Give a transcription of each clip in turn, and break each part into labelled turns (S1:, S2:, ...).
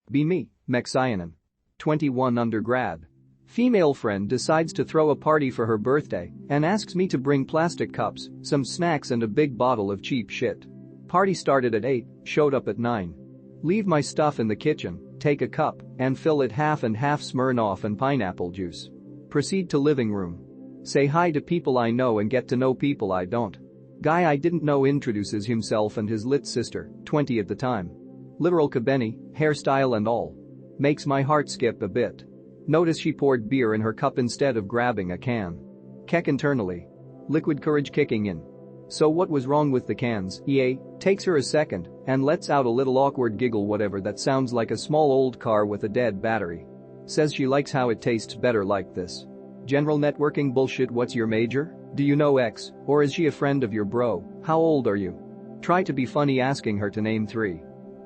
S1: Be me, Mexionin. 21 undergrad. Female friend decides to throw a party for her birthday and asks me to bring plastic cups, some snacks and a big bottle of cheap shit. Party started at 8, showed up at 9. Leave my stuff in the kitchen, take a cup, and fill it half and half Smirnoff and pineapple juice. Proceed to living room. Say hi to people I know and get to know people I don't. Guy I didn't know introduces himself and his lit sister, 20 at the time. Literal Kabeni, hairstyle and all. Makes my heart skip a bit. Notice she poured beer in her cup instead of grabbing a can. Keck internally. Liquid courage kicking in. So what was wrong with the cans? EA takes her a second and lets out a little awkward giggle, whatever that sounds like a small old car with a dead battery. Says she likes how it tastes better like this. General networking bullshit. What's your major? Do you know X, or is she a friend of your bro? How old are you? Try to be funny asking her to name 3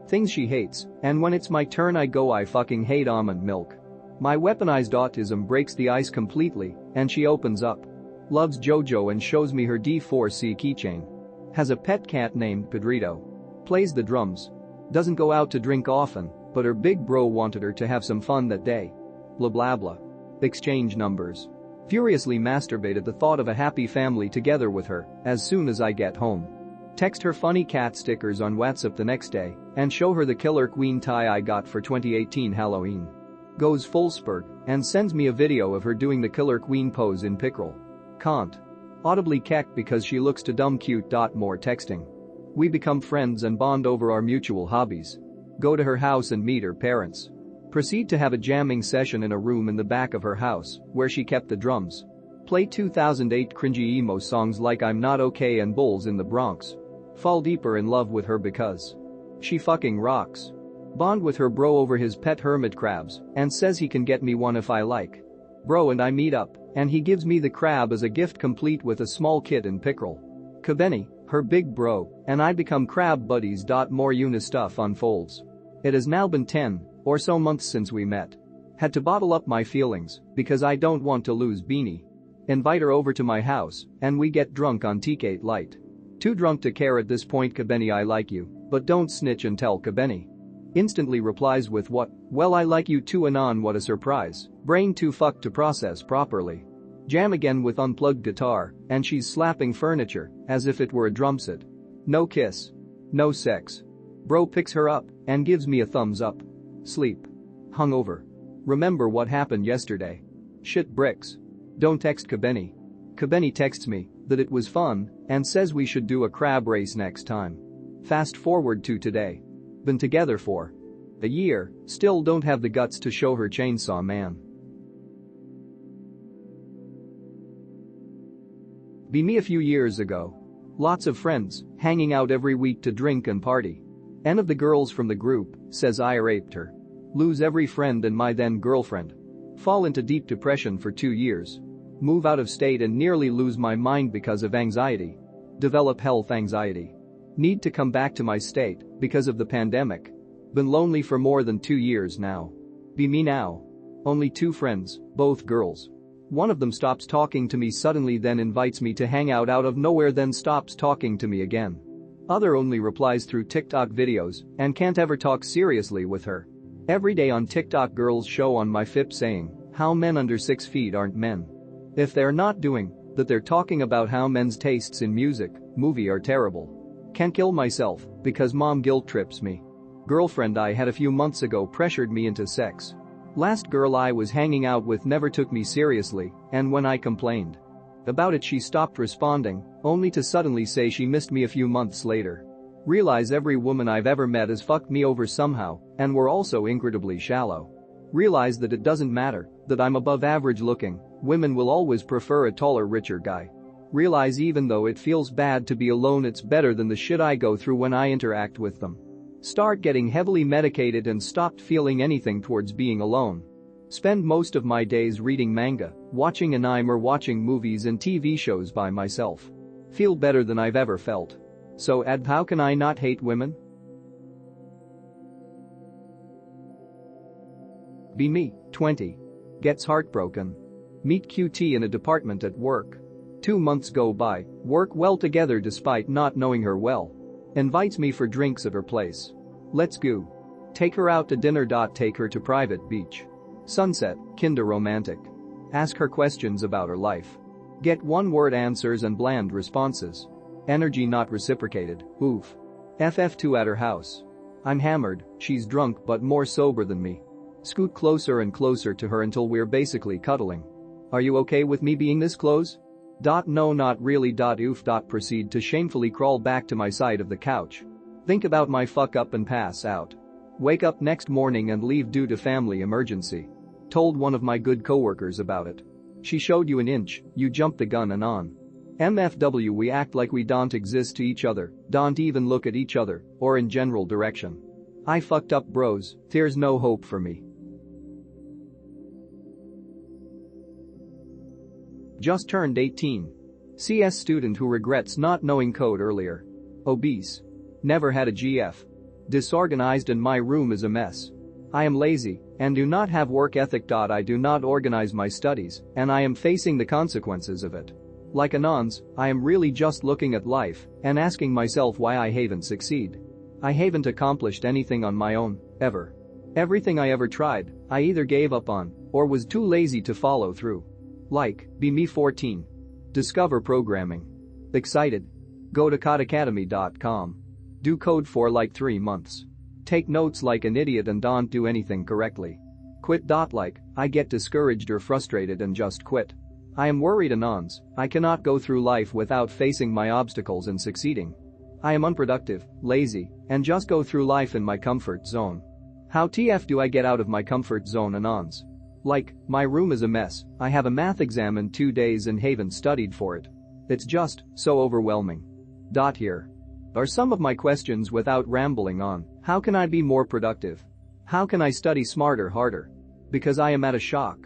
S1: things she hates, and when it's my turn I go I fucking hate almond milk. My weaponized autism breaks the ice completely, and she opens up. Loves JoJo and shows me her D4C keychain. Has a pet cat named Pedrito. Plays the drums. Doesn't go out to drink often, but her big bro wanted her to have some fun that day. Blah blah blah. Exchange numbers. Furiously masturbate at the thought of a happy family together with her as soon as I get home. Text her funny cat stickers on WhatsApp the next day and show her the Killer Queen tie I got for 2018 Halloween. Goes full spurt and sends me a video of her doing the Killer Queen pose in pickerel. Can't. Audibly keck because she looks too dumb cute. More texting. We become friends and bond over our mutual hobbies. Go to her house and meet her parents. Proceed to have a jamming session in a room in the back of her house where she kept the drums. Play 2008 cringy emo songs like I'm Not Okay and Bulls in the Bronx. Fall deeper in love with her because she fucking rocks. Bond with her bro over his pet hermit crabs and says he can get me one if I like. Bro and I meet up and he gives me the crab as a gift complete with a small kit in pickerel. Kabeni, her big bro, and I become crab buddies. More Una stuff unfolds. It has now been 10 or so months since we met. Had to bottle up my feelings because I don't want to lose Beanie. Invite her over to my house and we get drunk on T8 Light. Too drunk to care at this point. Kabeni, I like you, but don't snitch and tell Kabeni. Instantly replies with what? Well, I like you too. Anon, what a surprise. Brain too fucked to process properly. Jam again with unplugged guitar and she's slapping furniture as if it were a drum set. No kiss. No sex. Bro picks her up and gives me a thumbs up. Sleep. Hungover. Remember what happened yesterday. Shit bricks. Don't text Kabeni. Kabeni texts me that it was fun and says we should do a crab race next time. Fast forward to today. Been together for a year, still don't have the guts to show her Chainsaw Man. Be me a few years ago. Lots of friends, hanging out every week to drink and party. N of the girls from the group says I raped her. Lose every friend and my then girlfriend. Fall into deep depression for 2 years. Move out of state and nearly lose my mind because of anxiety. Develop health anxiety. Need to come back to my state because of the pandemic. Been lonely for more than 2 years now. Be me now. Only 2 friends, both girls. One of them stops talking to me suddenly, then invites me to hang out of nowhere, then stops talking to me again. Other only replies through TikTok videos and can't ever talk seriously with her. Every day on TikTok girls show on my FIP saying how men under 6 feet aren't men. If they're not doing that, they're talking about how men's tastes in music, movie are terrible. Can't kill myself because mom guilt trips me. Girlfriend I had a few months ago pressured me into sex. Last girl I was hanging out with never took me seriously, and when I complained about it she stopped responding, only to suddenly say she missed me a few months later. Realize every woman I've ever met has fucked me over somehow, and we're also incredibly shallow. Realize that it doesn't matter that I'm above average looking, women will always prefer a taller, richer guy. Realize even though it feels bad to be alone, it's better than the shit I go through when I interact with them. Start getting heavily medicated and stopped feeling anything towards being alone. Spend most of my days reading manga, watching anime or watching movies and TV shows by myself. Feel better than I've ever felt. So how can I not hate women? Be me, 20. Gets heartbroken. Meet QT in a department at work. 2 months go by, work well together despite not knowing her well. Invites me for drinks at her place. Let's go. Take her out to dinner. Take her to private beach. Sunset, kinder romantic. Ask her questions about her life. Get one-word answers and bland responses. Energy not reciprocated, oof. FF2 at her house. I'm hammered, she's drunk but more sober than me. Scoot closer and closer to her until we're basically cuddling. Are you okay with me being this close? No, not really. Oof. Proceed to shamefully crawl back to my side of the couch. Think about my fuck up and pass out. Wake up next morning and leave due to family emergency. Told one of my good coworkers about it. She showed you an inch, you jumped the gun and on. MFW, we act like we don't exist to each other, don't even look at each other, or in general direction. I fucked up, bros, there's no hope for me. Just turned 18. CS student who regrets not knowing code earlier. Obese. Never had a GF. Disorganized and my room is a mess. I am lazy and do not have work ethic. I do not organize my studies and I am facing the consequences of it. Like Anons, I am really just looking at life and asking myself why I haven't succeed. I haven't accomplished anything on my own, ever. Everything I ever tried, I either gave up on or was too lazy to follow through. Like, be me 14. Discover programming. Excited? Go to codecademy.com. Do code for like 3 months. Take notes like an idiot and don't do anything correctly. Quit. Like, I get discouraged or frustrated and just quit. I am worried Anons, I cannot go through life without facing my obstacles and succeeding. I am unproductive, lazy, and just go through life in my comfort zone. How TF do I get out of my comfort zone Anons? Like, my room is a mess, I have a math exam in 2 days and haven't studied for it. It's just so overwhelming. Here are some of my questions without rambling on. How can I be more productive? How can I study smarter, harder? Because I am at a shock.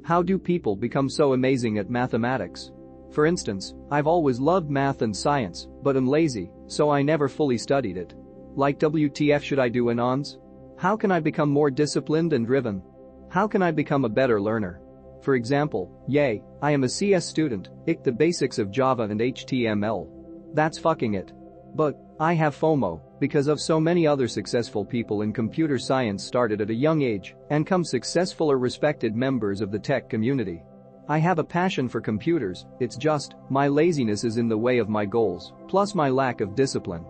S1: How do people become so amazing at mathematics? For instance, I've always loved math and science, but am lazy, so I never fully studied it. Like WTF should I do Anons? How can I become more disciplined and driven? How can I become a better learner? For example, yay, I am a CS student, the basics of Java and HTML. That's fucking it. But I have FOMO because of so many other successful people in computer science started at a young age and come successful or respected members of the tech community. I have a passion for computers, it's just, my laziness is in the way of my goals, plus my lack of discipline.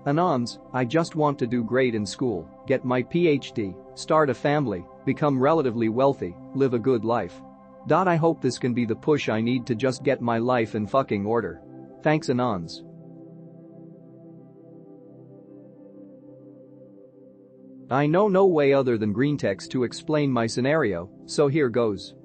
S1: Anons, I just want to do great in school, get my PhD, start a family, become relatively wealthy, live a good life. I hope this can be the push I need to just get my life in fucking order. Thanks Anons. I know no way other than greentext to explain my scenario, so here goes.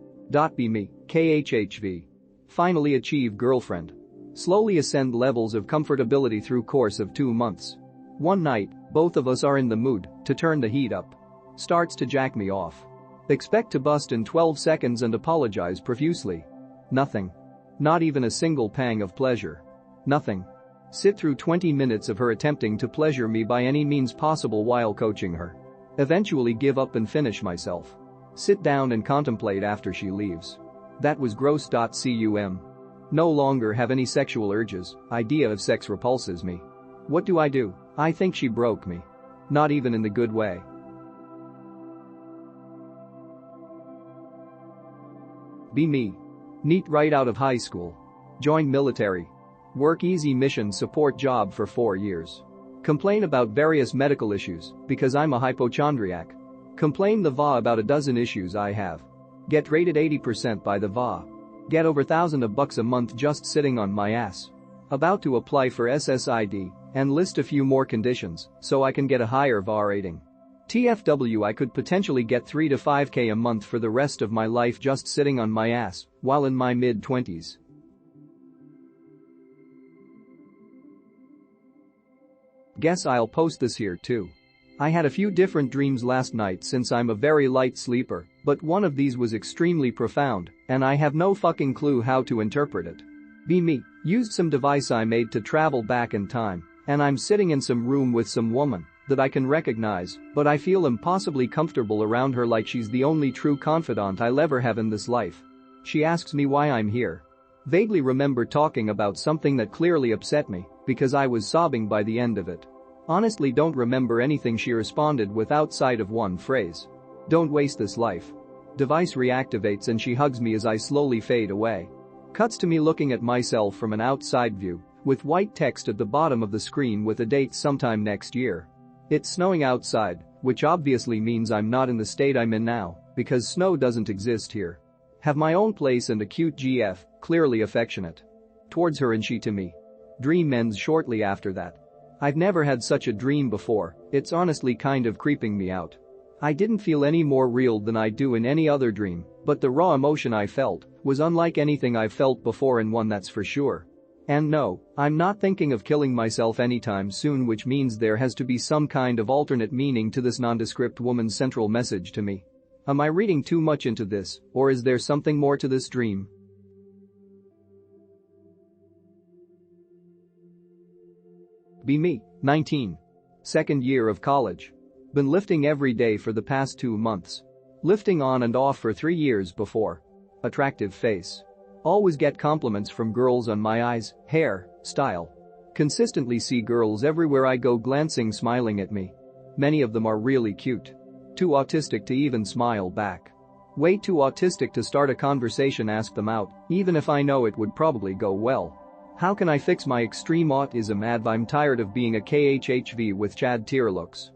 S1: Be me, KHHV. Finally achieve girlfriend. Slowly ascend levels of comfortability through course of 2 months. One night, both of us are in the mood to turn the heat up. Starts to jack me off. Expect to bust in 12 seconds and apologize profusely. Nothing. Not even a single pang of pleasure. Nothing. Sit through 20 minutes of her attempting to pleasure me by any means possible while coaching her. Eventually give up and finish myself. Sit down and contemplate after she leaves. That was gross. Cum. No longer have any sexual urges, idea of sex repulses me. What do? I think she broke me. Not even in the good way. Be me. Neat right out of high school. Join military. Work easy mission support job for 4 years. Complain about various medical issues because I'm a hypochondriac. Complain the VA about a dozen issues I have. Get rated 80% by the VA. Get over $1,000 a month just sitting on my ass. About to apply for SSID and list a few more conditions so I can get a higher VA rating. TFW, I could potentially get 3 to 5k a month for the rest of my life just sitting on my ass while in my mid-20s. Guess I'll post this here too. I had a few different dreams last night since I'm a very light sleeper, but one of these was extremely profound and I have no fucking clue how to interpret it. Be me, used some device I made to travel back in time and I'm sitting in some room with some woman that I can recognize, but I feel impossibly comfortable around her like she's the only true confidant I'll ever have in this life. She asks me why I'm here. Vaguely remember talking about something that clearly upset me because I was sobbing by the end of it. Honestly, don't remember anything she responded with outside of one phrase. Don't waste this life. Device reactivates and she hugs me as I slowly fade away. Cuts to me looking at myself from an outside view, with white text at the bottom of the screen with a date sometime next year. It's snowing outside, which obviously means I'm not in the state I'm in now, because snow doesn't exist here. Have my own place and a cute GF, clearly affectionate. Towards her and she to me. Dream ends shortly after that. I've never had such a dream before, it's honestly kind of creeping me out. I didn't feel any more real than I do in any other dream, but the raw emotion I felt was unlike anything I've felt before and one that's for sure. And no, I'm not thinking of killing myself anytime soon, which means there has to be some kind of alternate meaning to this nondescript woman's central message to me. Am I reading too much into this, or is there something more to this dream? Be me, 19. Second year of college. Been lifting every day for the past 2 months. Lifting on and off for 3 years before. Attractive face. Always get compliments from girls on my eyes, hair, style. Consistently see girls everywhere I go glancing, smiling at me. Many of them are really cute. Too autistic to even smile back. Way too autistic to start a conversation, ask them out, even if I know it would probably go well. How can I fix my extreme autism? I'm tired of being a KHHV with Chad tier looks.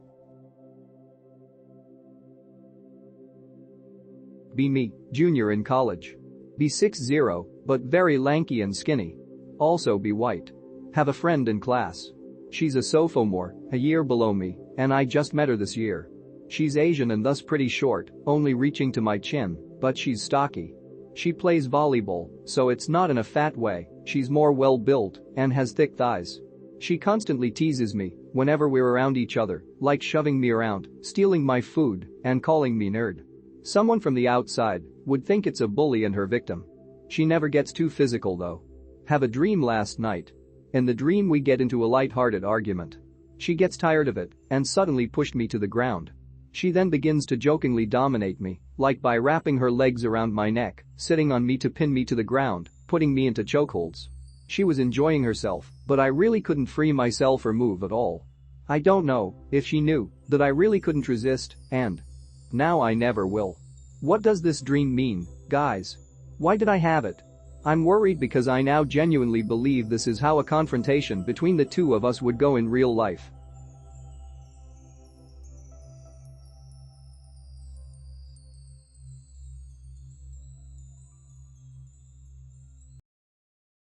S1: Be me, junior in college. Be 6'0", but very lanky and skinny. Also be white. Have a friend in class. She's a sophomore, a year below me, and I just met her this year. She's Asian and thus pretty short, only reaching to my chin, but she's stocky. She plays volleyball, so it's not in a fat way, she's more well-built and has thick thighs. She constantly teases me whenever we're around each other, like shoving me around, stealing my food, and calling me nerd. Someone from the outside would think it's a bully and her victim. She never gets too physical though. Have a dream last night. In the dream we get into a light-hearted argument. She gets tired of it and suddenly pushed me to the ground. She then begins to jokingly dominate me, like by wrapping her legs around my neck, sitting on me to pin me to the ground, putting me into chokeholds. She was enjoying herself, but I really couldn't free myself or move at all. I don't know if she knew that I really couldn't resist, and now I never will. What does this dream mean, guys? Why did I have it? I'm worried because I now genuinely believe this is how a confrontation between the two of us would go in real life.